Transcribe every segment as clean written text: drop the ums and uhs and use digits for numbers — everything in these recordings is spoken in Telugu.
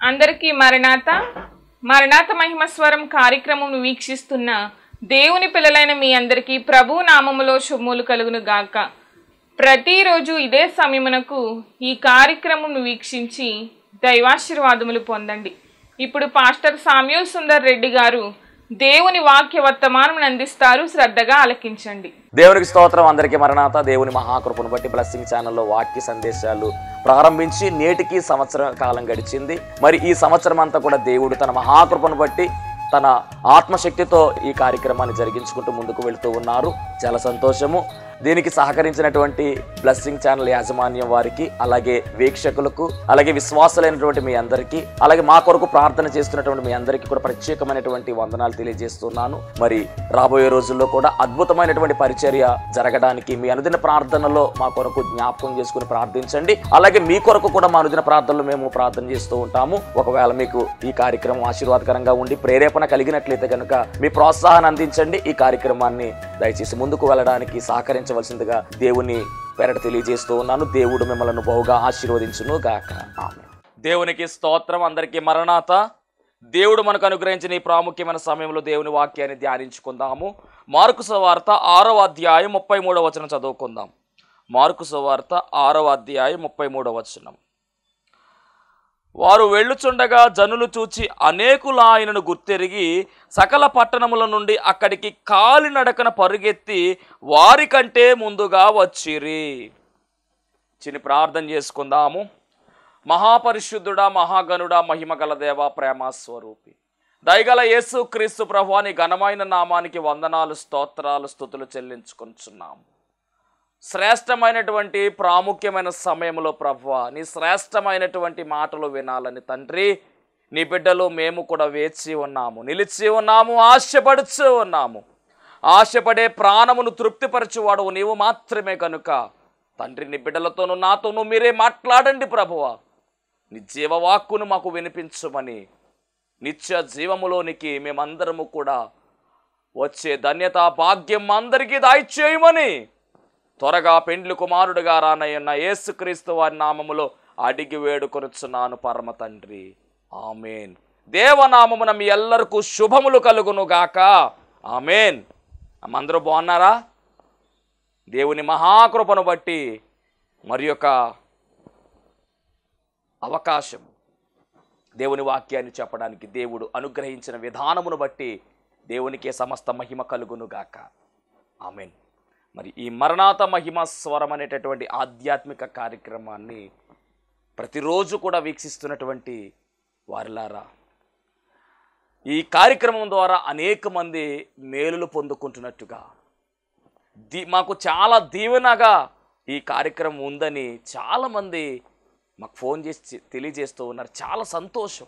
అందరికీ మరణాత మరణాత మహిమస్వరం కార్యక్రమం వీక్షిస్తున్న దేవుని పిల్లలైన మీ అందరికీ ప్రభు నామములో శుభములు కలుగును గాక. ప్రతిరోజు ఇదే సమయమునకు ఈ కార్యక్రమం వీక్షించి దైవాశీర్వాదములు పొందండి. ఇప్పుడు పాస్టర్ సామ్యూల్ సుందర్ రెడ్డి గారు దేవుని వాక్య వర్తమానం అందిస్తారు. శ్రద్ధగా ఆలకించండి. దేవునికి స్తోత్రం. అందరికీ మరణాత. దేవుని మహాకృపను బట్టి బ్లెస్సింగ్ ఛానల్లో వాక్య సందేశాలు ప్రారంభించి నేటికి సంవత్సరం కాలం గడిచింది. మరి ఈ సంవత్సరం అంతా కూడా దేవుడు తన మహాకృపను బట్టి తన ఆత్మశక్తితో ఈ కార్యక్రమాన్ని జరిగించుకుంటూ ముందుకు వెళుతూ ఉన్నారు. చాలా సంతోషము. దీనికి సహకరించినటువంటి బ్లెస్సింగ్ ఛానల్ యాజమాన్యం వారికి, అలాగే వీక్షకులకు, అలాగే విశ్వాసులైనటువంటి మీ అందరికీ, అలాగే మా కొరకు ప్రార్థన చేస్తున్నటువంటి మీ అందరికీ కూడా ప్రత్యేకమైనటువంటి వందనాలు తెలియజేస్తున్నాను. మరి రాబోయే రోజుల్లో కూడా అద్భుతమైనటువంటి పరిచర్య జరగడానికి మీ అనుదిన ప్రార్థనలో మా కొరకు జ్ఞాపకం చేసుకుని ప్రార్థించండి. అలాగే మీ కొరకు కూడా మా అనుదిన ప్రార్థనలో మేము ప్రార్థన చేస్తూ ఉంటాము. ఒకవేళ మీకు ఈ కార్యక్రమం ఆశీర్వాదకరంగా ఉండి ప్రేరేపణ కలిగినట్లయితే కనుక మీ ప్రోత్సాహాన్ని అందించండి. ఈ కార్యక్రమాన్ని దయచేసి ముందుకు వెళ్ళడానికి సహకరించవలసిందిగా దేవుని పేరట తెలియజేస్తూ ఉన్నాను. దేవుడు మిమ్మల్ని బహుగా ఆశీర్వదించును గాక. ఆమేన్. దేవునికి స్తోత్రం. అందరికీ మరణాత. దేవుడు మనకు అనుగ్రహించిన ఈ ప్రాముఖ్యమైన సమయంలో దేవుని వాక్యాన్ని ధ్యానించుకుందాము. మార్కు సువార్త 6వ అధ్యాయం 33వ వచనం చదువుకుందాం. మార్కు సువార్త 6వ అధ్యాయం 33వ వచనం. వారు వెళ్ళుచుండగా జనులు చూచి అనేకులు ఆయనను గుర్తెరిగి సకల పట్టణముల నుండి అక్కడికి కాలినడకన పరుగెత్తి వారికంటే ముందుగా వచ్చిరి. చిన్న ప్రార్థన చేసుకుందాము. మహాపరిశుద్ధుడా, మహాగణుడా, మహిమగల దేవా, ప్రేమ స్వరూపి, దయగల యేసు క్రీస్తు ప్రభువా, నీ ఘనమైన నామానికి వందనాలు, స్తోత్రాలు, స్తుతులు చెల్లించుకొంచున్నాము. శ్రేష్టమైనటువంటి ప్రాముఖ్యమైన సమయంలో ప్రభువా, నీ శ్రేష్టమైనటువంటి మాటలు వినాలని తండ్రి, నీ బిడ్డలు మేము కూడా వేచి ఉన్నాము, నిలిచి ఉన్నాము, ఆశపడుచు ఉన్నాము. ఆశపడే ప్రాణమును తృప్తిపరచువాడు నీవు మాత్రమే కనుక తండ్రి, నీ బిడ్డలతోనూ నాతోనూ మీరే మాట్లాడండి ప్రభువా. నీ జీవవాక్కును మాకు వినిపించమని, నిత్య జీవములోనికి మేమందరము కూడా వచ్చే ధన్యత భాగ్యం అందరికీ దయచేయమని త్వరగా పెండ్లి కుమారుడుగా రానయ్యున్న యేసుక్రీస్తు వారి నామములో అడిగి వేడుకొనుచున్నాను పరమ తండ్రి. ఆమెన్. దేవనామమున మీ ఎల్లరికూ శుభములు కలుగును గాక. ఆమెన్. అందరూ బాగున్నారా? దేవుని మహాకృపను బట్టి మరి యొక్క అవకాశం, దేవుని వాక్యాన్ని చెప్పడానికి దేవుడు అనుగ్రహించిన విధానమును బట్టి దేవునికే సమస్త మహిమ కలుగును గాక. ఆమెన్. మరి ఈ మరణాత మహిమ స్వరం అనేటటువంటి ఆధ్యాత్మిక కార్యక్రమాన్ని ప్రతిరోజు కూడా వీక్షిస్తున్నటువంటి వారిలారా, ఈ కార్యక్రమం ద్వారా అనేక మంది మేలులు పొందుకుంటున్నట్టుగా, మాకు చాలా దీవెనగా ఈ కార్యక్రమం ఉందని చాలామంది మాకు ఫోన్ చేసి తెలియజేస్తూ ఉన్నారు. చాలా సంతోషం.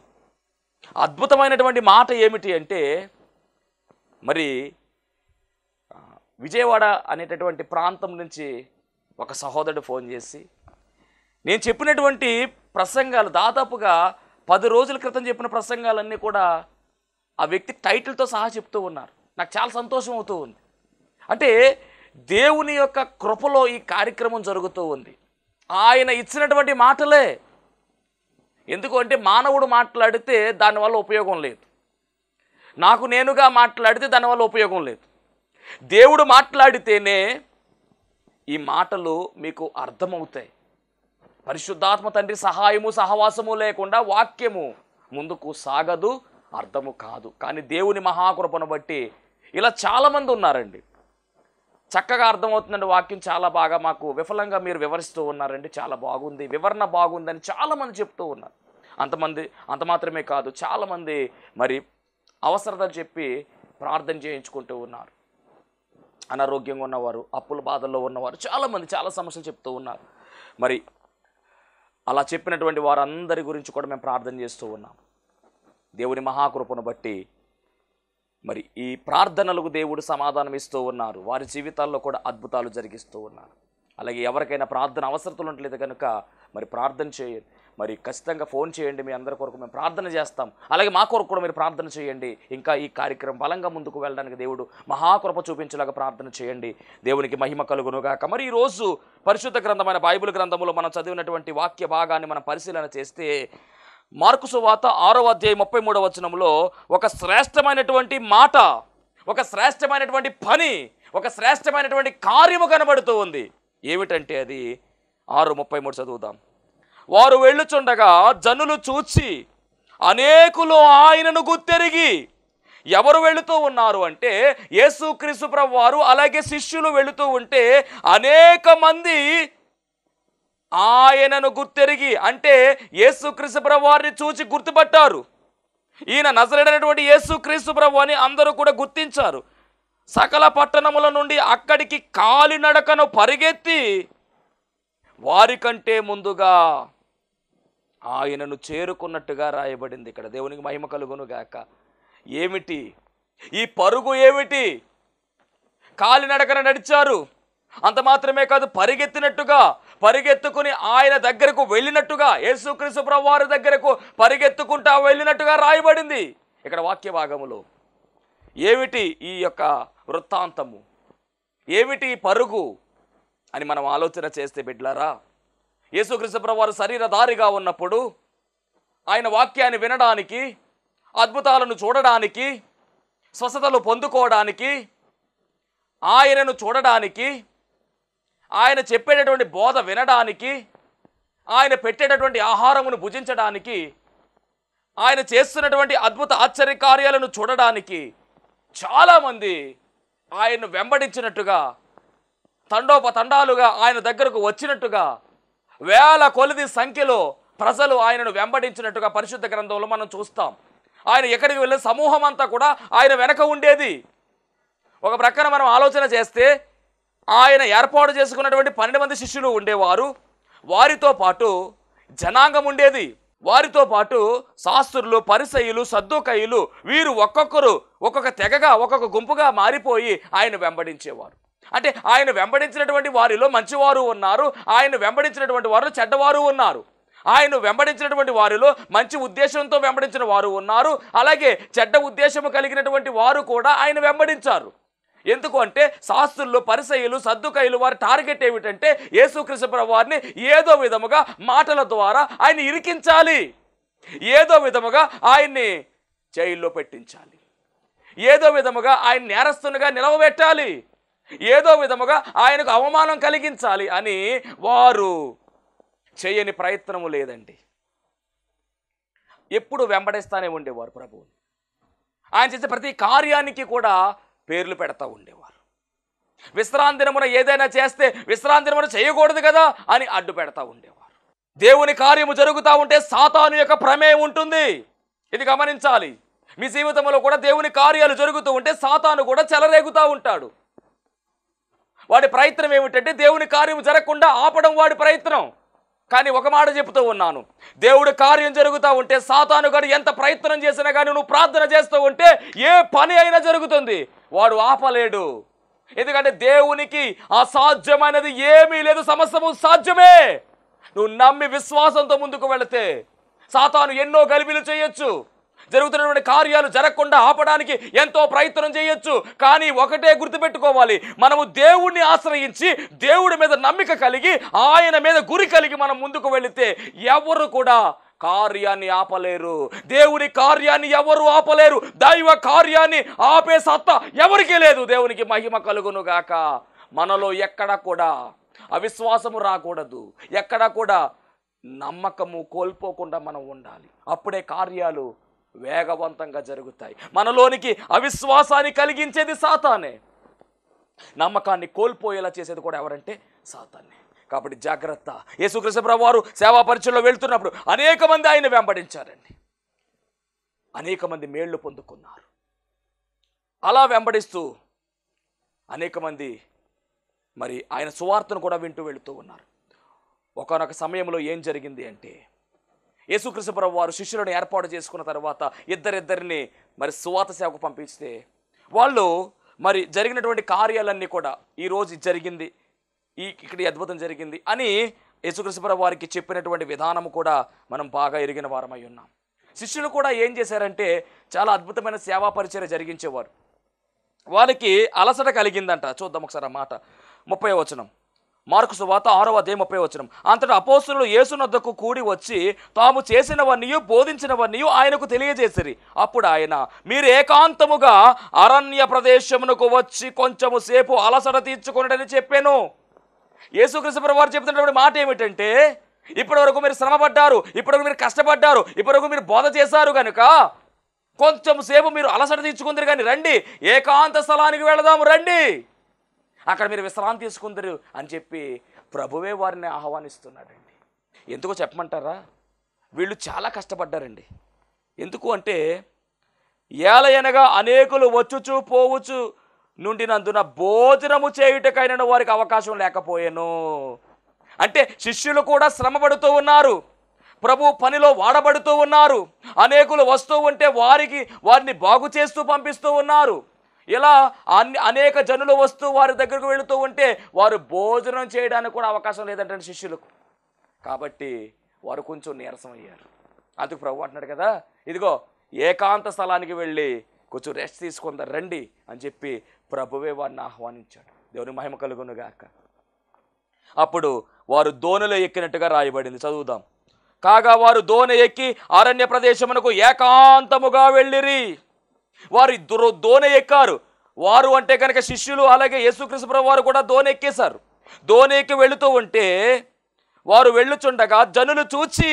అద్భుతమైనటువంటి మాట ఏమిటి అంటే, మరి విజయవాడ అనేటటువంటి ప్రాంతం నుంచి ఒక సహోదరుడు ఫోన్ చేసి, నేను చెప్పినటువంటి ప్రసంగాలు దాదాపుగా 10 రోజుల క్రితం చెప్పిన ప్రసంగాలన్నీ కూడా ఆ వ్యక్తి టైటిల్తో సహా చెప్తూ ఉన్నారు. నాకు చాలా సంతోషం అవుతూ ఉంది. అంటే దేవుని యొక్క కృపలో ఈ కార్యక్రమం జరుగుతూ ఉంది. ఆయన ఇచ్చినటువంటి మాటలే. ఎందుకు అంటే మానవుడు మాట్లాడితే దానివల్ల ఉపయోగం లేదు, నాకు నేనుగా మాట్లాడితే దానివల్ల ఉపయోగం లేదు. దేవుడు మాట్లాడితేనే ఈ మాటలు మీకు అర్థమవుతాయి. పరిశుద్ధాత్మ తండ్రి సహాయము సహవాసము లేకుండా వాక్యము ముందుకు సాగదు, అర్థము కాదు. కానీ దేవుని మహాకృపను బట్టి ఇలా చాలామంది ఉన్నారండి. చక్కగా అర్థమవుతుందండి వాక్యం, చాలా బాగా మాకు విఫలంగా మీరు వివరిస్తూ ఉన్నారండి, చాలా బాగుంది, వివరణ బాగుందని చాలామంది చెప్తూ ఉన్నారు. అంత మాత్రమే కాదు, చాలామంది మరి అవసరత చెప్పి ప్రార్థన చేయించుకుంటూ ఉన్నారు. అనారోగ్యంగా ఉన్నవారు, అప్పుల బాధల్లో ఉన్నవారు, చాలామంది చాలా సమస్యలు చెప్తూ ఉన్నారు. మరి అలా చెప్పినటువంటి వారందరి గురించి కూడా మేము ప్రార్థన చేస్తూ ఉన్నాం. దేవుని మహాకృపను బట్టి మరి ఈ ప్రార్థనలకు దేవుడు సమాధానం ఇస్తూ ఉన్నారు. వారి జీవితాల్లో కూడా అద్భుతాలు జరిగిస్తూ ఉన్నారు. అలాగే ఎవరికైనా ప్రార్థన అవసరతలు ఉండలేదు కనుక మరి ప్రార్థన చేయండి. మరి ఖచ్చితంగా ఫోన్ చేయండి. మీ అందరి కొరకు మేము ప్రార్థన చేస్తాం. అలాగే మా కొరకు కూడా మీరు ప్రార్థన చేయండి. ఇంకా ఈ కార్యక్రమం బలంగా ముందుకు వెళ్ళడానికి దేవుడు మహాకృప చూపించేలాగా ప్రార్థన చేయండి. దేవునికి మహిమ కలుగునుగాక. మరి ఈరోజు పరిశుద్ధ గ్రంథమైన బైబిల్ గ్రంథంలో మనం చదివినటువంటి వాక్య భాగాన్ని మనం పరిశీలన చేస్తే మార్కు సువార్త 6వ అధ్యాయం 33వ వచనంలో ఒక శ్రేష్టమైనటువంటి మాట, ఒక శ్రేష్టమైనటువంటి పని, ఒక శ్రేష్టమైనటువంటి కార్యము కనబడుతూ ఉంది. ఏమిటంటే అది 6:33 చదువుదాం. వారు వెళ్ళుచుండగా జనులు చూచి అనేకులు ఆయనను గుర్తెరిగి, ఎవరు వెళుతూ ఉన్నారు అంటే యేసుక్రీస్తు ప్రభువు వారు అలాగే శిష్యులు వెళుతూ ఉంటే అనేక మంది ఆయనను గుర్తెరిగి, అంటే యేసుక్రీస్తు ప్రభువు వారిని చూచి గుర్తుపట్టారు. ఈయన నజరేయుడైనటువంటి యేసుక్రీస్తు ప్రభువు అని అందరూ కూడా గుర్తించారు. సకల పట్టణముల నుండి అక్కడికి కాలినడకను పరిగెత్తి వారికంటే ముందుగా ఆయనను చేరుకున్నట్టుగా రాయబడింది. ఇక్కడ దేవునికి మహిమ కలుగును గాక. ఏమిటి ఈ పరుగు? ఏమిటి? కాలినడకన నడిచారు. అంత మాత్రమే కాదు, పరిగెత్తుకుని ఆయన దగ్గరకు వెళ్ళినట్టుగా, యేసుక్రీస్తు ప్రభువు వారి దగ్గరకు పరిగెత్తుకుంటా వెళ్ళినట్టుగా రాయబడింది ఇక్కడ వాక్య భాగములో. ఏమిటి ఈ యొక్క వృత్తాంతము? ఏమిటి పరుగు అని మనం ఆలోచన చేస్తే బిడ్డలారా, యేసుక్రీస్తు ప్రభువు వారు శరీరధారిగా ఉన్నప్పుడు ఆయన వాక్యాన్ని వినడానికి, అద్భుతాలను చూడడానికి, స్వస్థతలు పొందుకోవడానికి, ఆయనను చూడడానికి, ఆయన చెప్పేటటువంటి బోధ వినడానికి, ఆయన పెట్టేటటువంటి ఆహారమును భుజించడానికి, ఆయన చేస్తున్నటువంటి అద్భుత ఆశ్చర్య కార్యాలను చూడడానికి చాలామంది ఆయన్ను వెంబడించినట్టుగా, తండోపతండాలుగా ఆయన దగ్గరకు వచ్చినట్టుగా, వేల కొలది సంఖ్యలో ప్రజలు ఆయనను వెంబడించినట్టుగా పరిశుద్ధ గ్రంథంలో మనం చూస్తాం. ఆయన ఎక్కడికి వెళ్ళే సమూహం అంతా కూడా ఆయన వెనక ఉండేది. ఒక ప్రక్కన మనం ఆలోచన చేస్తే ఆయన ఏర్పాటు చేసుకున్నటువంటి 12 మంది శిష్యులు ఉండేవారు. వారితో పాటు జనాంగం ఉండేది. వారితో పాటు శాస్త్రులు, పరిసయ్యులు, సద్దూకయ్యులు, వీరు ఒక్కొక్కరు ఒక్కొక్క తెగగా, ఒక్కొక్క గుంపుగా మారిపోయి ఆయన వెంబడించేవారు. అంటే ఆయన వెంబడించినటువంటి వారిలో మంచివారు ఉన్నారు, ఆయన వెంబడించినటువంటి వారిలో చెడ్డవారు ఉన్నారు. ఆయన వెంబడించినటువంటి వారిలో మంచి ఉద్దేశంతో వెంబడించిన వారు ఉన్నారు, అలాగే చెడ్డ ఉద్దేశము కలిగినటువంటి వారు కూడా ఆయన వెంబడించారు. ఎందుకు అంటే శాస్త్రులు, పరిసయ్యులు, సద్దూకయ్యులు వారి టార్గెట్ ఏమిటంటే యేసుక్రీస్తు ప్రభువు వారిని ఏదో విధముగా మాటల ద్వారా ఆయన ఇరికించాలి, ఏదో విధముగా ఆయన్ని జైల్లో పెట్టించాలి, ఏదో విధముగా ఆయన నేరస్తునిగా నిలవబెట్టాలి, ఏదో విధముగా ఆయనకు అవమానం కలిగించాలి అని వారు చేయని ప్రయత్నము లేదండి. ఎప్పుడు వెంబడిస్తానే ఉండేవారు ప్రభువుని. ఆయన చేసే ప్రతి కార్యానికి కూడా పేర్లు పెడతా ఉండేవారు. విశ్రాంతి దినమున ఏదైనా చేస్తే విశ్రాంతి దినమున చేయకూడదు కదా అని అడ్డు పెడతా ఉండేవారు. దేవుని కార్యము జరుగుతూ ఉంటే సాతాను యొక్క ప్రమేయం ఉంటుంది. ఇది గమనించాలి. మీ జీవితంలో కూడా దేవుని కార్యాలు జరుగుతూ ఉంటే సాతాను కూడా చెలరేగుతూ ఉంటాడు. వాడి ప్రయత్నం ఏమిటంటే దేవుని కార్యం జరగకుండా ఆపడం వాడి ప్రయత్నం. కానీ ఒక మాట చెప్తూ ఉన్నాను, దేవుడి కార్యం జరుగుతూ ఉంటే సాతాను గారు ఎంత ప్రయత్నం చేసినా కానీ నువ్వు ప్రార్థన చేస్తూ ఉంటే ఏ పని అయినా జరుగుతుంది, వాడు ఆపలేడు. ఎందుకంటే దేవునికి అసాధ్యమైనది ఏమీ లేదు, సమస్తము సాధ్యమే. నువ్వు నమ్మి విశ్వాసంతో ముందుకు వెళితే సాతాను ఎన్నో గలిబిలు చేయొచ్చు, జరుగుతున్నటువంటి కార్యాలు జరగకుండా ఆపడానికి ఎంతో ప్రయత్నం చేయొచ్చు. కానీ ఒకటే గుర్తుపెట్టుకోవాలి, మనము దేవుణ్ణి ఆశ్రయించి దేవుడి మీద నమ్మిక కలిగి ఆయన మీద గురి కలిగి మనం ముందుకు వెళితే ఎవరు కూడా కార్యాన్ని ఆపలేరు. దేవుని కార్యాన్ని ఎవరు ఆపలేరు. దైవ కార్యాన్ని ఆపే సత్తా ఎవరికీ లేదు. దేవునికి మహిమ కలుగును గాక. మనలో ఎక్కడ కూడా అవిశ్వాసము రాకూడదు, ఎక్కడ కూడా నమ్మకము కోల్పోకుండా మనం ఉండాలి. అప్పుడే కార్యాలు వేగవంతంగా జరుగుతాయి. మనలోనికి అవిశ్వాసాన్ని కలిగించేది సాతానే, నమ్మకాన్ని కోల్పోయేలా చేసేది కూడా ఎవరంటే సాతానే. కాబట్టి జాగ్రత్త. యేసుక్రీస్తు ప్రభువు వారు సేవా పరిచయంలో వెళ్తున్నప్పుడు అనేక మంది ఆయన వెంబడించారండి, అనేక మంది మేళ్లు పొందుకున్నారు. అలా వెంబడిస్తూ అనేక మంది మరి ఆయన సువార్తను కూడా వింటూ వెళుతూ ఉన్నారు. ఒకానొక సమయంలో ఏం జరిగింది అంటే యేసుక్రీస్తు ప్రభువు వారు శిష్యులను ఏర్పాటు చేసుకున్న తర్వాత ఇద్దరిద్దరిని మరి సువార్త సేవకు పంపిస్తే వాళ్ళు మరి జరిగినటువంటి కార్యాలన్నీ కూడా ఈరోజు జరిగింది, ఇక్కడ అద్భుతం జరిగింది అని యేసుక్రీస్తు ప్రభువు వారికి చెప్పినటువంటి విధానం కూడా మనం బాగా ఎరిగిన వారమై ఉన్నాం. శిష్యులు కూడా ఏం చేశారంటే చాలా అద్భుతమైన సేవా పరిచర్య జరిగించేవారు. వాళ్ళకి అలసట కలిగిందంట. చూద్దాం ఒకసారి ఆ మాట. 30వ వచనం. మార్కు సువార్త 6:30. అంతటా అపోస్తలులు యేసునొద్దకు కూడి వచ్చి తాము చేసినవన్నీ బోధించినవన్నీ ఆయనకు తెలియజేసిరి. అప్పుడు ఆయన, మీరు ఏకాంతముగా అరణ్య ప్రదేశమునకు వచ్చి కొంచెము సేపు అలసట తీర్చుకొనుడని చెప్పాను. యేసుక్రీస్తు ప్రభువు వారు చెబుతున్నటువంటి మాట ఏమిటంటే, ఇప్పటివరకు మీరు శ్రమపడ్డారు, ఇప్పటివరకు మీరు కష్టపడ్డారు, ఇప్పటివరకు మీరు బోధ చేశారు కనుక కొంచెం సేపు మీరు అలసట తీర్చుకుందరు, కానీ రండి ఏకాంత స్థలానికి వెళదాము, రండి అక్కడ మీరు విశ్రాంతి తీసుకుందరు అని చెప్పి ప్రభువే వారిని ఆహ్వానిస్తున్నాడండి. ఎందుకో చెప్పమంటారా? వీళ్ళు చాలా కష్టపడ్డారండి. ఎందుకు అంటే, ఏలయనగా అనేకులు వచ్చుచు పోవచ్చు నుండినందున భోజనము చేయుటకైనా వారికి అవకాశం లేకపోయాను. అంటే శిష్యులు కూడా శ్రమపడుతూ ఉన్నారు, ప్రభు పనిలో వాడబడుతూ ఉన్నారు, అనేకులు వస్తూ ఉంటే వారిని బాగు చేస్తూ పంపిస్తూ ఉన్నారు. ఇలా అనేక జనులు వస్తూ వారి దగ్గరకు వెళుతూ ఉంటే వారు భోజనం చేయడానికి కూడా అవకాశం లేదంటే శిష్యులకు. కాబట్టి వారు కొంచెం నీరసం అయ్యారు. అందుకు ప్రభు అంటున్నాడు కదా, ఇదిగో ఏకాంత స్థలానికి వెళ్ళి కొంచెం రెస్ట్ తీసుకుందాం రండి అని చెప్పి ప్రభువే వారిని ఆహ్వానించాడు. దేవుని మహిమ కలుగును గాక. అప్పుడు వారు దోణిలో ఎక్కినట్టుగా రాయబడింది. చదువుదాం. కాగా వారు దోణి ఎక్కి అరణ్య ప్రదేశమునకు ఏకాంతముగా వెళ్ళిరి. వారు దోణి ఎక్కారు. వారు అంటే కనుక శిష్యులు, అలాగే యేసుక్రీస్తు ప్రభువు వారు కూడా దోణి ఎక్కేశారు. దోణి ఎక్కి వెళుతూ ఉంటే వారు వెళ్ళుచుండగా జనులు చూచి,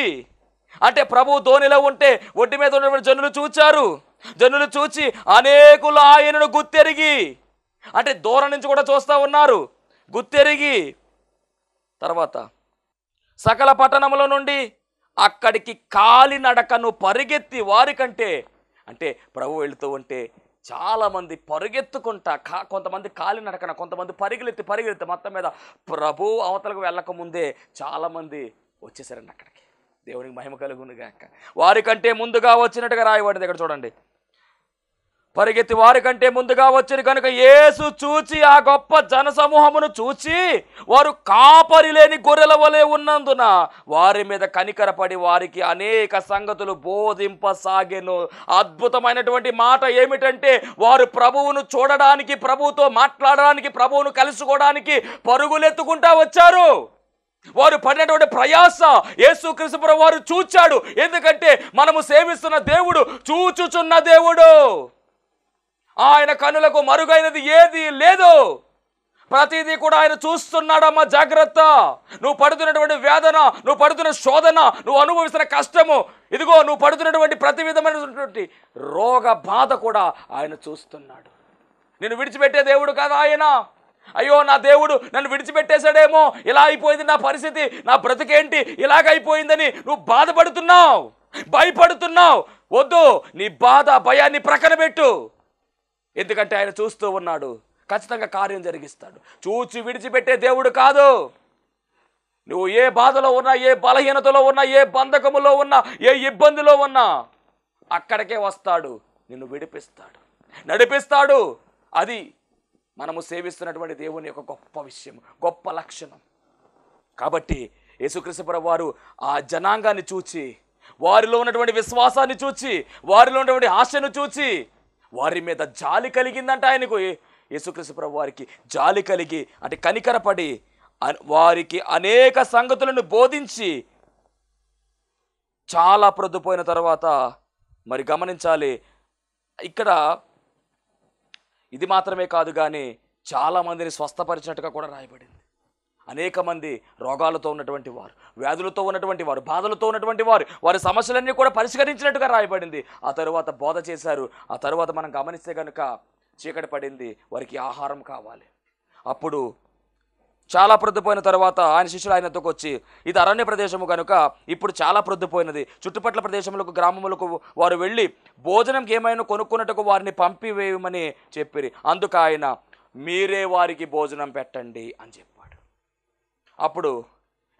అంటే ప్రభు దోణిలో ఉంటే ఒడ్డు మీద ఉన్నటువంటి జనులు చూచారు. జనులు చూచి అనేకులు ఆయనను గుర్తెరిగి, అంటే దూరం నుంచి కూడా చూస్తూ ఉన్నారు, గుర్తెరిగి తర్వాత సకల పట్టణముల నుండి అక్కడికి కాలినడకను పరిగెత్తి వారికంటే, అంటే ప్రభు వెళుతూ ఉంటే చాలామంది పరిగెత్తుకుంటా, కొంతమంది కాలినడకన, కొంతమంది పరిగెత్తి మొత్తం మీద ప్రభు అవతలకు వెళ్ళకముందే చాలామంది వచ్చేసారండి అక్కడికి. దేవునికి మహిమ కలుగును గాక. వారికంటే ముందుగా వచ్చినట్టుగా రాయబడింది. ఇక్కడ చూడండి, పరిగెత్తి వారికంటే ముందుగా వచ్చిన కనుక యేసు చూచి ఆ గొప్ప జనసమూహమును చూచి వారు కాపరి లేని గొర్రెల వలె ఉన్నందున వారి మీద కనికరపడి వారికి అనేక సంగతులు బోధింపసాగెను. అద్భుతమైనటువంటి మాట ఏమిటంటే, వారు ప్రభువును చూడడానికి, ప్రభువుతో మాట్లాడడానికి, ప్రభువును కలుసుకోవడానికి పరుగులెత్తుకుంటా వచ్చారు. వారు పడినటువంటి ప్రయాస యేసుక్రీస్తు ప్రభువు వారు చూచాడు. ఎందుకంటే మనము సేవిస్తున్న దేవుడు చూచుచున్న దేవుడు. ఆయన కనులకు మరుగైనది ఏది లేదు. ప్రతిదీ కూడా ఆయన చూస్తున్నాడమ్మా, జాగ్రత్త. నువ్వు పడుతున్నటువంటి వేదన, నువ్వు పడుతున్న శోధన, నువ్వు అనుభవిస్తున్న కష్టము, ఇదిగో నువ్వు పడుతున్నటువంటి ప్రతి విధమైనటువంటి రోగ బాధ కూడా ఆయన చూస్తున్నాడు. నిన్ను విడిచిపెట్టే దేవుడు కాదు ఆయన. అయ్యో నా దేవుడు నన్ను విడిచిపెట్టేశాడేమో, ఇలా అయిపోయింది నా పరిస్థితి, నా బ్రతికేంటి ఇలాగైపోయిందని నువ్వు బాధపడుతున్నావు, భయపడుతున్నావు. వద్దు, నీ బాధ భయాన్ని ప్రక్కన పెట్టు. ఎందుకంటే ఆయన చూస్తూ ఉన్నాడు, ఖచ్చితంగా కార్యం జరిగిస్తాడు. చూచి విడిచిపెట్టే దేవుడు కాదు. నువ్వు ఏ బాధలో ఉన్నా, ఏ బలహీనతలో ఉన్నా, ఏ బంధకములో ఉన్నా, ఏ ఇబ్బందిలో ఉన్నా అక్కడికే వస్తాడు, నిన్ను విడిపిస్తాడు, నడిపిస్తాడు. అది మనము సేవిస్తున్నటువంటి దేవుని యొక్క గొప్ప విషయం, గొప్ప లక్షణం. కాబట్టి యేసుక్రీస్తు ప్రభువు వారు ఆ జనాంగాన్ని చూచి, వారిలో ఉన్నటువంటి విశ్వాసాన్ని చూచి, వారిలో ఉన్నటువంటి ఆశను చూచి వారి మీద జాలి కలిగిందంట ఆయనకు. యేసుక్రీస్తు ప్రభువు వారికి జాలి కలిగి, అంటే కనికరపడి వారికి అనేక సంగతులను బోధించి చాలా ప్రొద్దుపోయిన తర్వాత, మరి గమనించాలి ఇక్కడ, ఇది మాత్రమే కాదు కానీ చాలామందిని స్వస్థపరిచినట్టుగా కూడా రాయబడింది. అనేక మంది రోగాలతో ఉన్నటువంటి వారు, వ్యాధులతో ఉన్నటువంటి వారు, బాధలతో ఉన్నటువంటి వారు, వారి సమస్యలన్నీ కూడా పరిష్కరించినట్టుగా రాయబడింది. ఆ తరువాత బోధ చేశారు. ఆ తరువాత మనం గమనిస్తే కనుక చీకటి పడింది, వారికి ఆహారం కావాలి. అప్పుడు చాలా ప్రొద్దుపోయిన తర్వాత ఆయన శిష్యులు ఆయనతో వచ్చి, ఇది అరణ్య ప్రదేశము కనుక ఇప్పుడు చాలా ప్రొద్దుపోయినది, చుట్టుపక్కల ప్రదేశములకు, గ్రామములకు వారు వెళ్ళి భోజనంకి ఏమైనా కొనుక్కున్నట్టుకు వారిని పంపివేయమని చెప్పిరి. అందుకు ఆయన, మీరే వారికి భోజనం పెట్టండి అని చెప్పాడు. అప్పుడు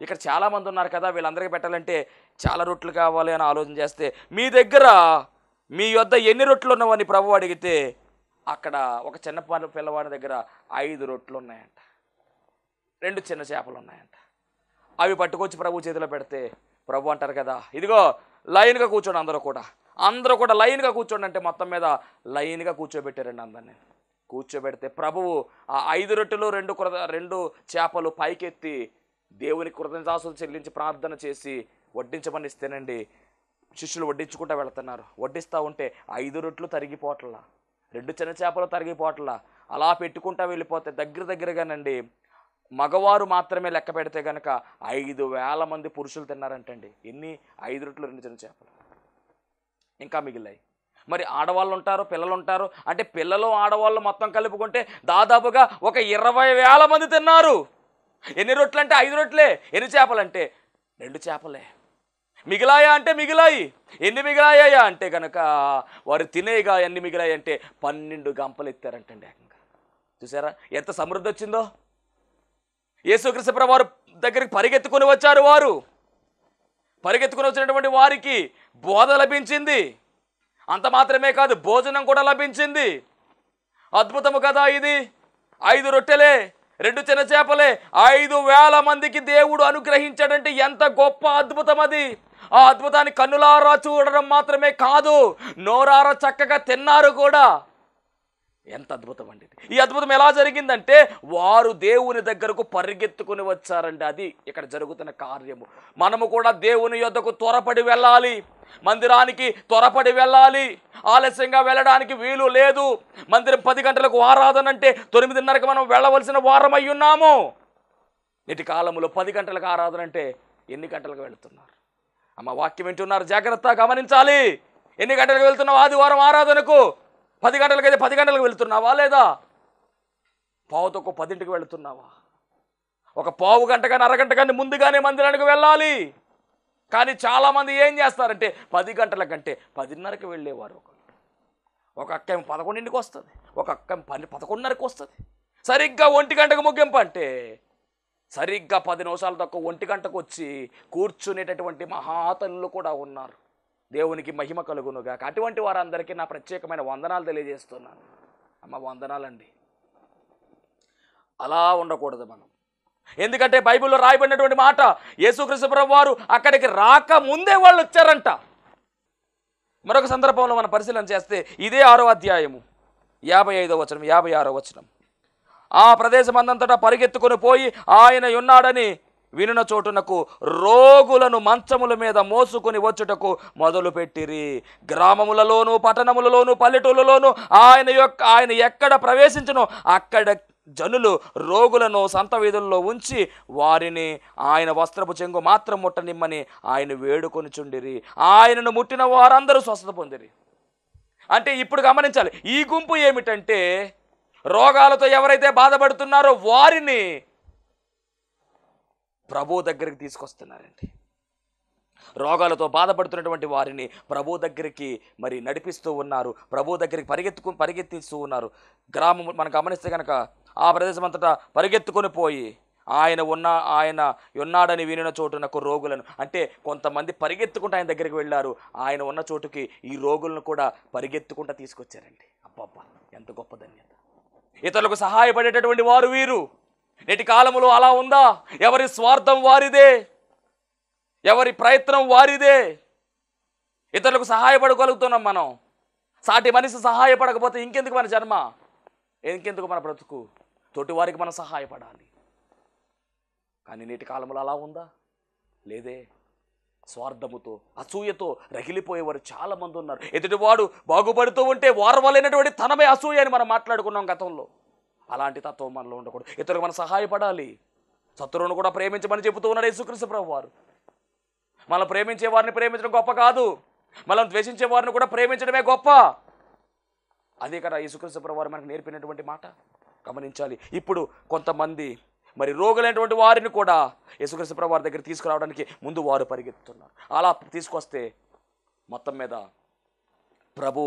ఇక్కడ చాలామంది ఉన్నారు కదా, వీళ్ళందరికీ పెట్టాలంటే చాలా రొట్టెలు కావాలి అని ఆలోచన చేస్తే, మీ దగ్గర మీ యొద్ద ఎన్ని రొట్టెలు ఉన్నావని ప్రభువు అడిగితే, అక్కడ ఒక చిన్న పిల్లవాడి దగ్గర 5 రొట్టెలు ఉన్నాయంట, 2 చిన్న చేపలు ఉన్నాయంట. అవి పట్టుకొచ్చి ప్రభు చేతిలో పెడితే ప్రభు అంటారు కదా, ఇదిగో లైన్గా కూర్చోండి, అందరూ కూడా లైన్గా కూర్చోండి అంటే మొత్తం మీద లైన్గా కూర్చోబెట్టారండి అందరినీ. కూర్చోబెడితే ప్రభువు ఆ 5 రొట్టెలు 2 చేపలు పైకెత్తి దేవుని కృతజ్ఞతాస్తుతులు చెల్లించి ప్రార్థన చేసి వడ్డించమని ఇస్తేనండి శిష్యులు వడ్డించుకుంటూ వెళుతున్నారు. వడ్డిస్తూ ఉంటే 5 రొట్టెలు తరిగిపోవట్లా, 2 చిన్న చేపలు తరిగిపోవట్లా, అలా పెట్టుకుంటూ వెళ్ళిపోతే దగ్గరగానండి మగవారు మాత్రమే లెక్క పెడితే కనుక 5,000 మంది పురుషులు తిన్నారంటండి. ఎన్ని? 5 రొట్టెలు 2 చిన్న చేపలు ఇంకా మిగిలాయి. మరి ఆడవాళ్ళు ఉంటారు, పిల్లలు ఉంటారు. అంటే పిల్లలు ఆడవాళ్ళు మొత్తం కలుపుకుంటే దాదాపుగా ఒక 20,000 మంది తిన్నారు. ఎన్ని రొట్టెలు అంటే 5 రొట్టెలే. ఎన్ని చేపలు అంటే 2 చేపలే. మిగిలాయా అంటే మిగిలాయి. ఎన్ని మిగిలాయా అంటే కనుక వారు తినేగా ఎన్ని మిగిలాయి అంటే 12 గంపలు ఎత్తారంటండి ఏకంగా. చూసారా ఎంత సమృద్ధి వచ్చిందో. యేసుక్రీస్తు ప్రభువు వారు దగ్గరికి పరిగెత్తుకుని వచ్చారు. వారు పరిగెత్తుకుని వచ్చినటువంటి వారికి బోధ లభించింది. అంత మాత్రమే కాదు, భోజనం కూడా లభించింది. అద్భుతము కదా ఇది. 5 రొట్టెలే 2 చిన్న చేపలే 5,000 మందికి దేవుడు అనుగ్రహించాడంటే ఎంత గొప్ప అద్భుతం అది. ఆ అద్భుతాన్ని కన్నులారా చూడడం మాత్రమే కాదు, నోరారా చక్కగా తిన్నారు కూడా. ఎంత అద్భుతం అండి. ఈ అద్భుతం ఎలా జరిగిందంటే వారు దేవుని దగ్గరకు పరిగెత్తుకుని వచ్చారండి. అది ఇక్కడ జరుగుతున్న కార్యము. మనము కూడా దేవుని యొద్దకు త్వరపడి వెళ్ళాలి, మందిరానికి త్వరపడి వెళ్ళాలి. ఆలస్యంగా వెళ్ళడానికి వీలు లేదు. మందిరం 10 గంటలకు ఆరాధన అంటే 9:30కి మనం వెళ్ళవలసిన వారమై ఉన్నాము. నేటి కాలంలో 10 గంటలకు ఆరాధన అంటే ఎన్ని గంటలకు వెళుతున్నారు? అమ్మ వాక్యం వింటున్నారు, జాగ్రత్తగా గమనించాలి. ఎన్ని గంటలకు వెళ్తున్నావు ఆదివారం ఆరాధనకు? 10 గంటలకైతే 10 గంటలకు వెళ్తున్నావా లేదా? పావుతొక్క 10ంటికి వెళుతున్నావా? ఒక పావు గంట కానీ అరగంట కానీ ముందుగానే మందిరానికి వెళ్ళాలి. కానీ చాలామంది ఏం చేస్తారంటే 10 గంటల కంటే 10:30కి వెళ్ళేవారు. ఒక అక్క 11ంటికి వస్తుంది, ఒక అక్క 11:30కి వస్తుంది. సరిగ్గా 1 గంటకు ముగింపు అంటే సరిగ్గా 10 నిమిషాలు తక్కువ 1 గంటకు వచ్చి కూర్చునేటటువంటి మహాతల్లులు కూడా ఉన్నారు. దేవునికి మహిమ కలుగునుగా. అటువంటి వారందరికీ నా ప్రత్యేకమైన వందనాలు తెలియజేస్తున్నాను. అమ్మ వందనాలండి. అలా ఉండకూడదు మనం. ఎందుకంటే బైబిల్లో రాయబడినటువంటి మాట, యేసుక్రీస్తు ప్రభువు వారు అక్కడికి రాక ముందే వాళ్ళు వచ్చారంట. మరొక సందర్భంలో మనం పరిశీలన చేస్తే ఇదే 6వ అధ్యాయము 55వ వచనం 56వ వచనం. ఆ ప్రదేశమందంతటా పరిగెత్తుకొని పోయి ఆయన ఉన్నాడని వినున చోటునకు రోగులను మంచముల మీద మోసుకొని వచ్చుటకు మొదలుపెట్టిరి. గ్రామములలోను పట్టణములలోను పల్లెటూళ్ళలోను ఆయన ఎక్కడ ప్రవేశించునో అక్కడ జనులు రోగులను సంత వీధుల్లో ఉంచి వారిని ఆయన వస్త్రపు చెంగు మాత్రం ముట్టనిమ్మని ఆయన వేడుకొని చుండిరి. ఆయనను ముట్టిన వారందరూ స్వస్థత పొందిరి. అంటే ఇప్పుడు గమనించాలి, ఈ గుంపు ఏమిటంటే రోగాలతో ఎవరైతే బాధపడుతున్నారో వారిని ప్రభు దగ్గరికి తీసుకొస్తున్నారండి. రోగాలతో బాధపడుతున్నటువంటి వారిని ప్రభు దగ్గరికి మరి నడిపిస్తూ ఉన్నారు. ప్రభు దగ్గరికి పరిగెత్తిస్తూ ఉన్నారు. గ్రామం మనం గమనిస్తే కనుక ఆ ప్రదేశం అంతటా పరిగెత్తుకొని పోయి ఆయన ఉన్నాడని వినిన చోటునకు రోగులను, అంటే కొంతమంది పరిగెత్తుకుంటూ ఆయన దగ్గరికి వెళ్ళారు. ఆయన ఉన్న చోటుకి ఈ రోగులను కూడా పరిగెత్తుకుంటూ తీసుకొచ్చారండి. అబ్బబ్బా ఎంత గొప్ప ధన్యత. ఇతరులకు సహాయపడేటటువంటి వారు వీరు. నేటి కాలంలో అలా ఉందా? ఎవరి స్వార్థం వారిదే, ఎవరి ప్రయత్నం వారిదే. ఇతరులకు సహాయపడగలుగుతున్నాం మనం. సాటి మనిషి సహాయపడకపోతే ఇంకెందుకు మన జన్మ, ఇంకెందుకు మన బ్రతుకు? తోటి వారికి మనం సహాయపడాలి. కానీ నేటి కాలంలో అలా ఉందా? లేదే. స్వార్థముతో అసూయతో రగిలిపోయేవారు చాలామంది ఉన్నారు. ఎదుటివాడు బాగుపడుతూ ఉంటే వారవలైనటువంటి తనమే అసూయ అని మనం మాట్లాడుకున్నాం గతంలో. అలాంటి తత్వం మనలో ఉండకూడదు. ఇతరులకు మనం సహాయపడాలి. శత్రువును కూడా ప్రేమించమని చెబుతూ ఉన్నాడు యేసుక్రీస్తు ప్రభువు వారు. మనం ప్రేమించే వారిని ప్రేమించడం గొప్ప కాదు, మనం ద్వేషించే వారిని కూడా ప్రేమించడమే గొప్ప. అదే కదా యేసుక్రీస్తు ప్రభువు వారు మనకు నేర్పినటువంటి మాట. గమనించాలి. ఇప్పుడు కొంతమంది మరి రోగులైనటువంటి వారిని కూడా యేసుక్రీస్తు ప్రభువు వారి దగ్గర తీసుకురావడానికి ముందు వారు పరిగెత్తుతున్నారు. అలా తీసుకొస్తే మొత్తం మీద ప్రభు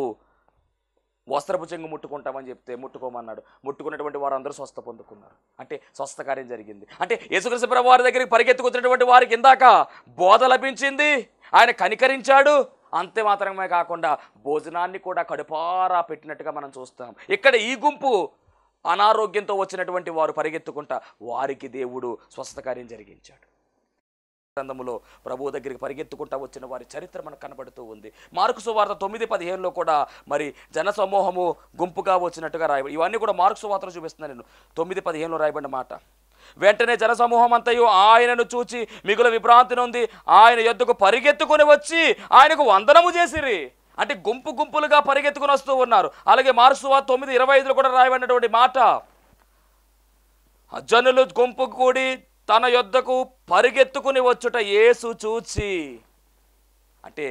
వస్త్రపు చెంగు ముట్టుకుంటామని చెప్తే ముట్టుకోమన్నాడు. ముట్టుకున్నటువంటి వారు అందరూ స్వస్థ పొందుకున్నారు. అంటే స్వస్థ కార్యం జరిగింది. అంటే యేసుక్రీస్తు ప్రభువు వారి దగ్గరికి పరిగెత్తుకున్నటువంటి వారికి ఇందాక బోధ లభించింది, ఆయన కనికరించాడు. అంతే మాత్రమే కాకుండా భోజనాన్ని కూడా కడుపారా పెట్టినట్టుగా మనం చూస్తాం. ఇక్కడ ఈ గుంపు అనారోగ్యంతో వచ్చినటువంటి వారు పరిగెత్తుకుంటా వారికి దేవుడు స్వస్థ కార్యం జరిగించాడు. గ్రంథములో ప్రభువు దగ్గరికి పరిగెత్తుకుంటా వచ్చిన వారి చరిత్ర మనకు కనబడుతూ ఉంది. మార్కు సువార్త 9:15లో కూడా మరి జనసమూహము గుంపుగా వచ్చినట్టుగా రాయబడి, ఇవన్నీ కూడా మార్కు సువార్తలో చూపిస్తున్నాను నేను. 9:15లో రాయబడిన మాట, వెంటనే జనసమూహం అంతయు ఆయనను చూచి మిగుల విభ్రాంతి నొంది ఆయన యొద్దకు పరిగెత్తుకుని వచ్చి ఆయనకు వందనము చేసిరి. అంటే గుంపు గుంపులుగా పరిగెత్తుకుని వస్తూ ఉన్నారు. అలాగే మార్కు సువార్త 9:25లో కూడా రాయబడినటువంటి మాట, జనులు గుంపు కూడి తన యొద్దకు పరిగెత్తుకుని వచ్చుట యేసు చూచి. అంటే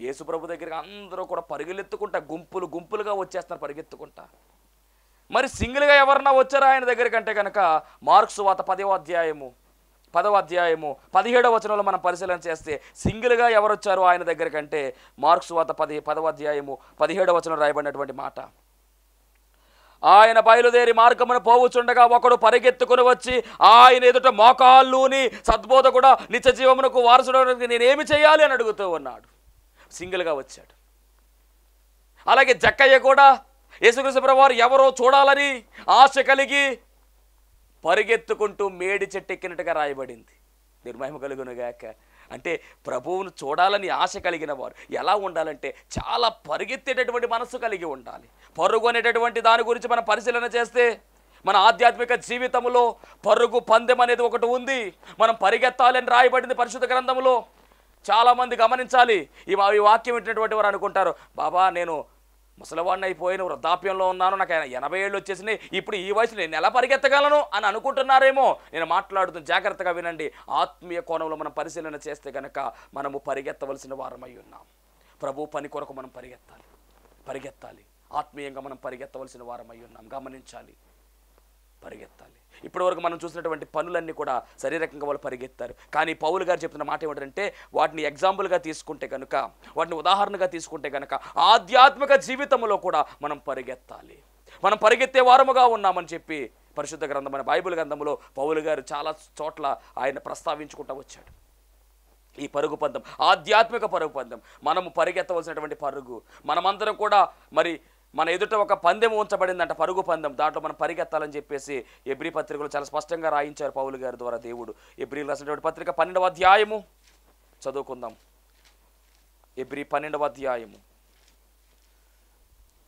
యేసు ప్రభు దగ్గరికి అందరూ కూడా పరిగెత్తుకుంటా గుంపులు గుంపులుగా వచ్చేస్తున్నారు పరిగెత్తుకుంటా. మరి సింగిల్గా ఎవరన్నా వచ్చారా ఆయన దగ్గరికి అంటే కనుక మార్కు సువార్త 10వ అధ్యాయము 17వ వచనంలో మనం పరిశీలన చేస్తే సింగిల్గా ఎవరు వచ్చారు ఆయన దగ్గరికి అంటే మార్కు సువార్త 10వ అధ్యాయము 17వ వచనం రాయబడినటువంటి మాట, ఆయన బయలుదేరి మార్గమును పోవుచుండగా ఒకడు పరిగెత్తుకుని వచ్చి ఆయన ఎదుట మోకాళ్ళూని సద్బోధకుడా నిత్య జీవమునకు వారసుడానికి నేనేమి చేయాలి అని అడుగుతూ ఉన్నాడు. సింగిల్గా వచ్చాడు. అలాగే జక్కయ్య కూడా యేసుక్రీస్తు ప్రభువు వారు ఎవరో చూడాలని ఆశ కలిగి పరిగెత్తుకుంటూ మేడి చెట్టు ఎక్కినట్టుగా రాయబడింది. నిర్మహిమ కలుగునుగాక. అంటే ప్రభువును చూడాలని ఆశ కలిగిన వారు ఎలా ఉండాలంటే చాలా పరిగెత్తేటటువంటి మనస్సు కలిగి ఉండాలి. పరుగు అనేటటువంటి దాని గురించి మనం పరిశీలన చేస్తే మన ఆధ్యాత్మిక జీవితంలో పరుగు పందెం అనేది ఒకటి ఉంది. మనం పరిగెత్తాలని రాయబడింది పరిశుద్ధ గ్రంథంలో. చాలామంది గమనించాలి. ఈ వాక్యం వింటున్నటువంటి వారు అనుకుంటారు, బాబా నేను ముసలివాడిని అయిపోయిన వృద్ధాప్యంలో ఉన్నాను, నాకు 80 ఏళ్ళు వచ్చేసినాయి, ఇప్పుడు ఈ వయసులో నేను ఎలా పరిగెత్తగలను అని అనుకుంటున్నారేమో. నేను మాట్లాడుతూ జాగ్రత్తగా వినండి. ఆత్మీయ కోణంలో మనం పరిశీలన చేస్తే కనుక మనము పరిగెత్తవలసిన వారమై ఉన్నాం. ప్రభు పని కొరకు మనం పరిగెత్తాలి. ఆత్మీయంగా మనం పరిగెత్తవలసిన వారమై ఉన్నాం. గమనించాలి, పరిగెత్తాలి. ఇప్పటి వరకు మనం చూసినటువంటి పనులన్నీ కూడా శారీరకంగా వాళ్ళు పరిగెత్తారు. కానీ పౌలు గారు చెప్తున్న మాట ఏమిటంటే వాటిని ఎగ్జాంపుల్గా తీసుకుంటే కనుక, వాటిని ఉదాహరణగా తీసుకుంటే కనుక ఆధ్యాత్మిక జీవితంలో కూడా మనం పరిగెత్తాలి. మనం పరిగెత్తే వారముగా ఉన్నామని చెప్పి పరిశుద్ధ గ్రంథమైన బైబిల్ గ్రంథంలో పౌలు గారు చాలా చోట్ల ఆయన ప్రస్తావించుకుంటూ వచ్చాడు. ఈ పరుగు పందెం, ఆధ్యాత్మిక పరుగు పందెం, మనము పరిగెత్తవలసినటువంటి పరుగు. మనమందరం కూడా మరి మన ఎదుట ఒక పందెం ఉంచబడిందంట, పరుగు పందెం. దాంట్లో మనం పరిగెత్తాలని చెప్పేసి ఎబ్రీ పత్రికలో చాలా స్పష్టంగా రాయించారు పౌలు గారి ద్వారా దేవుడు. ఎబ్రీలు రాసినటువంటి పత్రిక 12వ అధ్యాయము చదువుకుందాం. ఎబ్రీ 12వ అధ్యాయము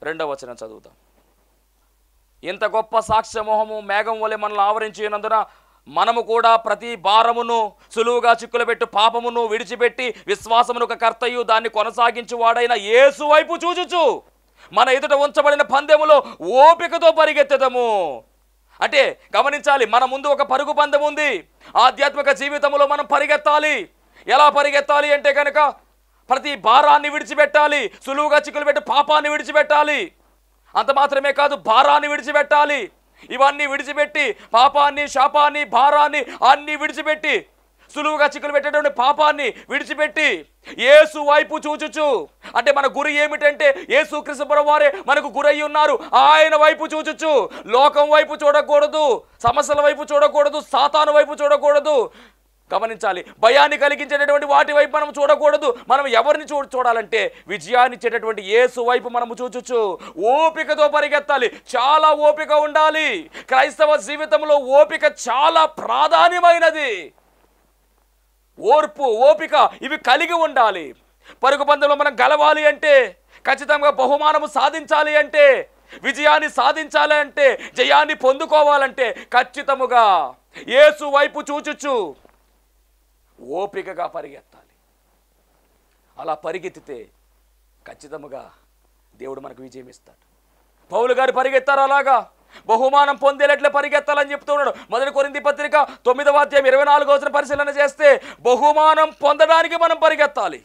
2వ వచనం చదువుదాం. ఇంత గొప్ప సాక్ష్యమోహము మేఘం వలె మనల్ని ఆవరించినందున మనము కూడా ప్రతి భారమును సులువుగా చిక్కులబెట్టు పాపమును విడిచిపెట్టి విశ్వాసమును ఒక కర్తయు దాన్ని కొనసాగించు వాడైన యేసు వైపు చూచుచు మన ఎదుట ఉంచబడిన పందెములో ఓపికతో పరిగెత్తదము. అంటే గమనించాలి, మన ముందు ఒక పరుగు పందెం ఉంది. ఆధ్యాత్మిక జీవితంలో మనం పరిగెత్తాలి. ఎలా పరిగెత్తాలి అంటే కనుక ప్రతి భారాన్ని విడిచిపెట్టాలి, సులువుగా చిక్కులు పెట్టి పాపాన్ని విడిచిపెట్టాలి. అంత మాత్రమే కాదు, భారాన్ని విడిచిపెట్టాలి. ఇవన్నీ విడిచిపెట్టి పాపాన్ని, శాపాన్ని, భారాన్ని అన్నీ విడిచిపెట్టి సులువుగా చిక్కులు పెట్టేటువంటి పాపాన్ని విడిచిపెట్టి యేసు వైపు చూచుచు, అంటే మన గురి ఏమిటంటే యేసు క్రీస్తు ప్రభువు వారే మనకు గురయ్యి ఉన్నారు. ఆయన వైపు చూచుచు, లోకం వైపు చూడకూడదు, సమస్యల వైపు చూడకూడదు, సాతాను వైపు చూడకూడదు. గమనించాలి, భయాన్ని కలిగించేటటువంటి వాటి వైపు మనం చూడకూడదు. మనం ఎవరిని చూడాలంటే విజయాన్ని ఇచ్చేటటువంటి యేసు వైపు మనము చూచుచు ఓపికతో పరిగెత్తాలి. చాలా ఓపిక ఉండాలి. క్రైస్తవ జీవితంలో ఓపిక చాలా ప్రాధాన్యమైనది. ఓర్పు, ఓపిక ఇవి కలిగి ఉండాలి. పరుగు పందెంలో మనం గెలవాలి అంటే, ఖచ్చితంగా బహుమానము సాధించాలి అంటే, విజయాన్ని సాధించాలి అంటే, జయాన్ని పొందుకోవాలంటే ఖచ్చితముగా యేసు వైపు చూచుచు ఓపికగా పరిగెత్తాలి. అలా పరిగెత్తితే ఖచ్చితముగా దేవుడు మనకు విజయం ఇస్తాడు. పౌలు గారు పరిగెత్తారు, అలాగా బహుమానం పొందేటట్లే పరిగెత్తాలని చెప్తూ ఉన్నాడు. 1 కొరింథీ పత్రిక 9వ అధ్యాయం 24వ వచనం పరిశీలన చేస్తే బహుమానం పొందడానికి మనం పరిగెత్తాలి.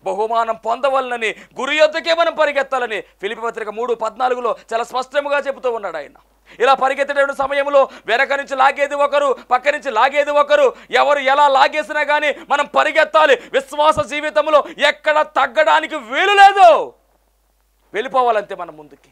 బహుమానం పొందవలనని, గురి యొద్దకే మనం పరిగెత్తాలని ఫిలిప్పీ పత్రిక 3:14లో చాలా స్పష్టంగా చెబుతూ ఉన్నాడు ఆయన. ఇలా పరిగెత్తేటువంటి సమయంలో వెనక నుంచి లాగేది ఒకరు, పక్క నుంచి లాగేది ఒకరు. ఎవరు ఎలా లాగేసినా కానీ మనం పరిగెత్తాలి. విశ్వాస జీవితంలో ఎక్కడ తగ్గడానికి వీలు లేదు. వెళ్ళిపోవాలంతే మన ముందుకి.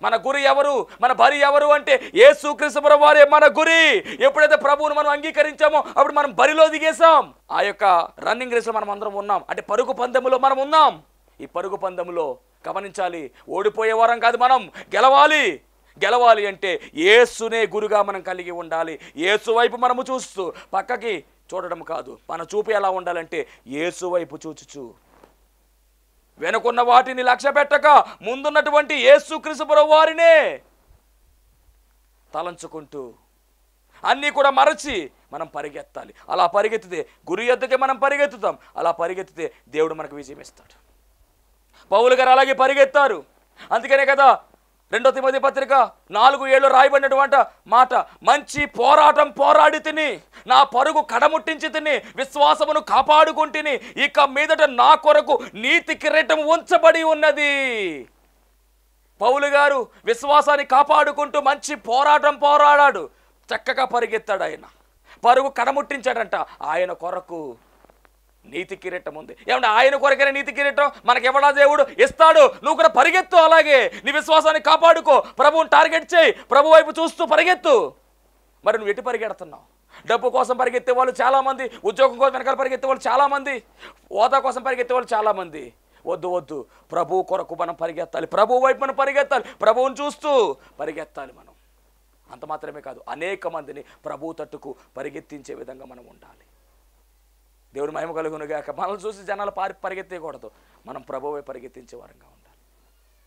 మన గురి ఎవరు, మన బరి ఎవరు అంటే యేసు క్రీస్తు ప్రభువు వారే మన గురి. ఎప్పుడైతే ప్రభువును మనం అంగీకరించామో అప్పుడు మనం బరిలో దిగేసాం. ఆ యొక్క రన్నింగ్ రేస్లో మనం అందరం ఉన్నాం, అంటే పరుగు పందెములో మనం ఉన్నాం. ఈ పరుగు పందెములో గమనించాలి, ఓడిపోయే వారం కాదు, మనం గెలవాలి. గెలవాలి అంటే యేసునే గురుగా మనం కలిగి ఉండాలి. యేసు వైపు మనము చూస్తూ, పక్కకి చూడడం కాదు, మన చూపు ఎలా ఉండాలంటే యేసు వైపు చూచుచు, వెనుకున్న వాటిని లక్ష్య పెట్టక ముందున్నటువంటి యేసుక్రీస్తు ప్రభువు వారినే తలంచుకుంటూ అన్నీ కూడా మరచి మనం పరిగెత్తాలి. అలా పరిగెత్తితే గురి ఎద్దుకే మనం పరిగెత్తుతాం. అలా పరిగెత్తితే దేవుడు మనకు విజయం ఇస్తాడు. పౌలు గారు అలాగే పరిగెత్తారు. అందుకనే కదా 2 తిమోతి పత్రిక 4:7 రాయబడినటువంటి మాట, మంచి పోరాటం పోరాడి తిని నా పరుగు కడముట్టించి తిని విశ్వాసమును కాపాడుకుంటుని ఇక మీదట నా కొరకు నీతి కిరీటం ఉంచబడి ఉన్నది. పౌలు గారు విశ్వాసాన్ని కాపాడుకుంటూ మంచి పోరాటం పోరాడాడు, చక్కగా పరిగెత్తాడు. ఆయన పరుగు కడముట్టించాడంట. ఆయన కొరకు నీతి కిరీటం ఉంది. ఏమంటే ఆయన కొరకైనా నీతి కిరీటం మనకెవడా దేవుడు ఇస్తాడు. నువ్వు కూడా పరిగెత్తు, అలాగే నీ విశ్వాసాన్ని కాపాడుకో, ప్రభువుని టార్గెట్ చేయి, ప్రభు వైపు చూస్తూ పరిగెత్తు. మరి నువ్వు ఎటు పరిగెడుతున్నావు? డబ్బు కోసం పరిగెత్తే వాళ్ళు చాలామంది, ఉద్యోగం కోసం వెనకాల పరిగెత్తే వాళ్ళు చాలామంది, హోదా కోసం పరిగెత్తే వాళ్ళు చాలామంది. వద్దు వద్దు, ప్రభువు కొరకు మనం పరిగెత్తాలి, ప్రభువు వైపు మనం పరిగెత్తాలి, ప్రభువుని చూస్తూ పరిగెత్తాలి మనం. అంత మాత్రమే కాదు, అనేక మందిని ప్రభువు తట్టుకు పరిగెత్తించే విధంగా మనం ఉండాలి. దేవుని మహిమ కలుగునుగాక. మనల్ని చూసి జనాలు పరిగెత్తకూడదు, మనం ప్రభువే పరిగెత్తించే వారంగా ఉండాలి.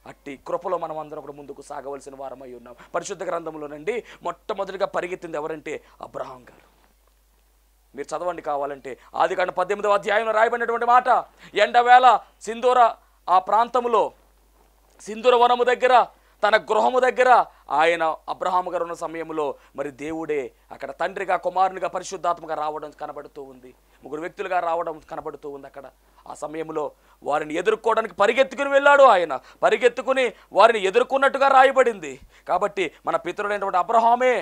అట్టి కృపలో మనం అందరం కూడా ముందుకు సాగవలసిన వారమై ఉన్నాం. పరిశుద్ధ గ్రంథంలో నుండి మొట్టమొదటిగా పరిగెత్తింది ఎవరంటే అబ్రహాం గారు. మీరు చదవండి కావాలంటే. ఆదికాండం 18వ అధ్యాయంలో రాయబడినటువంటి మాట, ఎండవేళ సింధూర ఆ ప్రాంతంలో సింధూర వనము దగ్గర తన గృహము దగ్గర ఆయన అబ్రహాము గారు ఉన్న సమయంలో మరి దేవుడే అక్కడ తండ్రిగా, కుమారునిగా, పరిశుద్ధాత్మగా రావడం కనబడుతూ ఉంది. 3 వ్యక్తులుగా రావడం కనబడుతూ ఉంది. అక్కడ ఆ సమయంలో వారిని ఎదుర్కోవడానికి పరిగెత్తుకుని వెళ్ళాడు. ఆయన పరిగెత్తుకుని వారిని ఎదుర్కొన్నట్టుగా రాయబడింది. కాబట్టి మన పితరుడైనటువంటి అబ్రహామే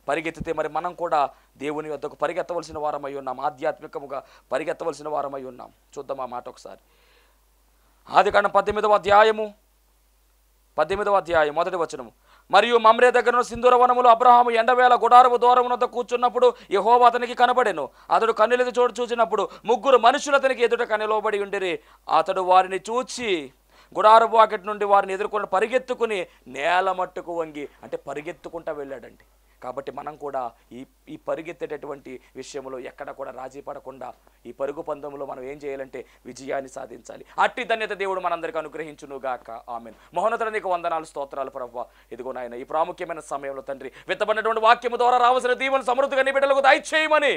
పరిగెత్తితే మరి మనం కూడా దేవుని వద్దకు పరిగెత్తవలసిన వారమై ఉన్నాం, ఆధ్యాత్మికముగా పరిగెత్తవలసిన వారమై ఉన్నాం. చూద్దాం ఆ మాట ఒకసారి. ఆదికాండం 18వ అధ్యాయం 1వ వచనము. మరియు మమ్రే దగ్గర సింధూర వనములో అబ్రహాము ఎండవేళ గుడారము దూరమునొద్ద కూర్చున్నప్పుడు యెహోవా అతనికి కనబడెను. అతడు కన్నులెత్తి చూచినప్పుడు 3 మనుషులు అతనికి ఎదుట కనిలోబడి ఉండిరి. అతడు వారిని చూచి గుడారపు వాకిటి నుండి వారిని ఎదుర్కొని పరిగెత్తుకుని నేల మట్టుకు వంగి, అంటే పరిగెత్తుకుంటా వెళ్ళాడండి. కాబట్టి మనం కూడా ఈ పరిగెత్తేటటువంటి విషయంలో ఎక్కడ కూడా రాజీ పడకుండా ఈ పరుగు పందెంలో మనం ఏం చేయాలంటే విజయాన్ని సాధించాలి. అట్టి ధన్యత దేవుడు మనందరికీ అనుగ్రహించునుగాక. ఆమేన్. మహోన్నతుడా నీకు వందనాలు, స్తోత్రాలు ప్రభువా. ఇదిగో నాయన ఈ ప్రాముఖ్యమైన సమయంలో తండ్రి విత్తబడినటువంటి వాక్యము ద్వారా రావాల్సిన దీవెన సమృద్ధిగా నీ బిడ్డలకు దయచేయమని,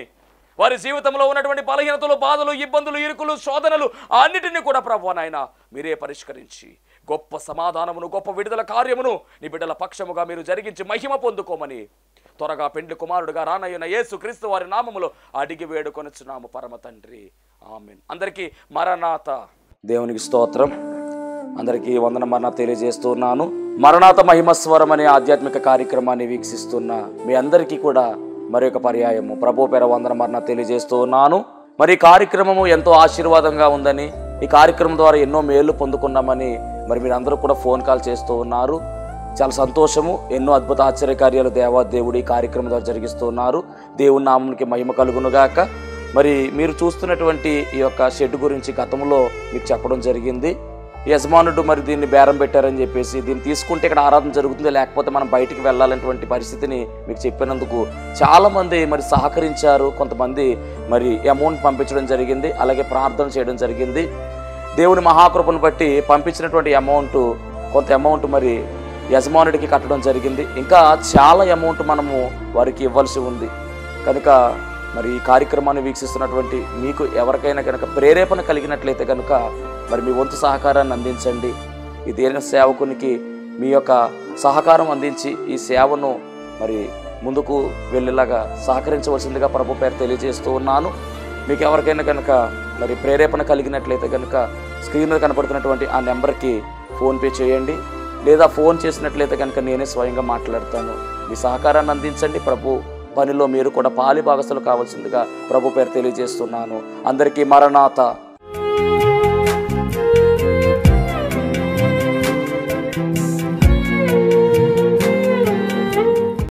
వారి జీవితంలో ఉన్నటువంటి బలహీనతలు, బాధలు, ఇబ్బందులు, ఇరుకులు, శోధనలు అన్నిటినీ కూడా ప్రభువా నాయన మీరే పరిష్కరించి గొప్ప సమాధానమును, గొప్ప విడుదల కార్యమును నీ బిడ్డల పక్షముగా మీరు జరిగించి మహిమ పొందుకోమని త్వరగా పెండ్లి కుమారుడుగా రానయ్యున్న యేసుక్రీస్తు వారి నామములో అడిగి వేడుకొనుచున్నాము పరమ తండ్రి. ఆమేన్. అందరికీ మరణాత. దేవునికి స్తోత్రం. అందరికీ వందన మరణాత తెలియజేస్తున్నాను. మరణాత మహిమస్వరం అనే ఆధ్యాత్మిక కార్యక్రమాన్ని వీక్షిస్తున్న మీ అందరికీ కూడా మరొక పర్యాయము ప్రభు పేర వందన మరణాత తెలియజేస్తూ ఉన్నాను. మరి ఈ కార్యక్రమము ఎంతో ఆశీర్వాదంగా ఉందని, ఈ కార్యక్రమం ద్వారా ఎన్నో మేళ్లు పొందుకున్నామని మరి మీరు అందరూ కూడా ఫోన్ కాల్ చేస్తూ ఉన్నారు. చాలా సంతోషము. ఎన్నో అద్భుత ఆశ్చర్యకార్యాలు దేవాదేవుడు ఈ కార్యక్రమం ద్వారా జరిగిస్తూ ఉన్నారు. దేవుని నామమునికి మహిమ కలుగునుగాక. మరి మీరు చూస్తున్నటువంటి ఈ యొక్క షెడ్ గురించి గతంలో మీకు చెప్పడం జరిగింది. యజమానుడు మరి దీన్ని బేరం పెట్టారని చెప్పేసి, దీన్ని తీసుకుంటే ఇక్కడ ఆరాధన జరుగుతుంది, లేకపోతే మనం బయటికి వెళ్ళాలనేటువంటి పరిస్థితిని మీకు చెప్పినందుకు చాలామంది మరి సహకరించారు. కొంతమంది మరి అమౌంట్ పంపించడం జరిగింది, అలాగే ప్రార్థన చేయడం జరిగింది. దేవుని మహాకృపను బట్టి పంపించినటువంటి కొంత అమౌంట్ మరి యజమానుడికి కట్టడం జరిగింది. ఇంకా చాలా అమౌంట్ మనము వారికి ఇవ్వాల్సి ఉంది. కనుక మరి ఈ కార్యక్రమాన్ని వీక్షిస్తున్నటువంటి మీకు ఎవరికైనా కనుక ప్రేరేపణ కలిగినట్లయితే కనుక మరి మీ వంతు సహకారాన్ని అందించండి. ఈ దేని సేవకునికి మీ యొక్క సహకారం అందించి ఈ సేవను మరి ముందుకు వెళ్ళేలాగా సహకరించవలసిందిగా ప్రభు పేరు తెలియజేస్తూ ఉన్నాను. మీకు ఎవరికైనా కనుక మరి ప్రేరేపణ కలిగినట్లయితే కనుక స్క్రీన్ మీద కనపడుతున్నటువంటి ఆ నెంబర్కి ఫోన్పే చేయండి, లేదా ఫోన్ చేసినట్లయితే కనుక నేనే స్వయంగా మాట్లాడతాను. మీ సహకారాన్ని అందించండి. ప్రభు పనిలో మీరు కూడా పాలి భాగస్తులు కావాల్సిందిగా ప్రభు పేరు తెలియజేస్తున్నాను. అందరికీ మరణాత.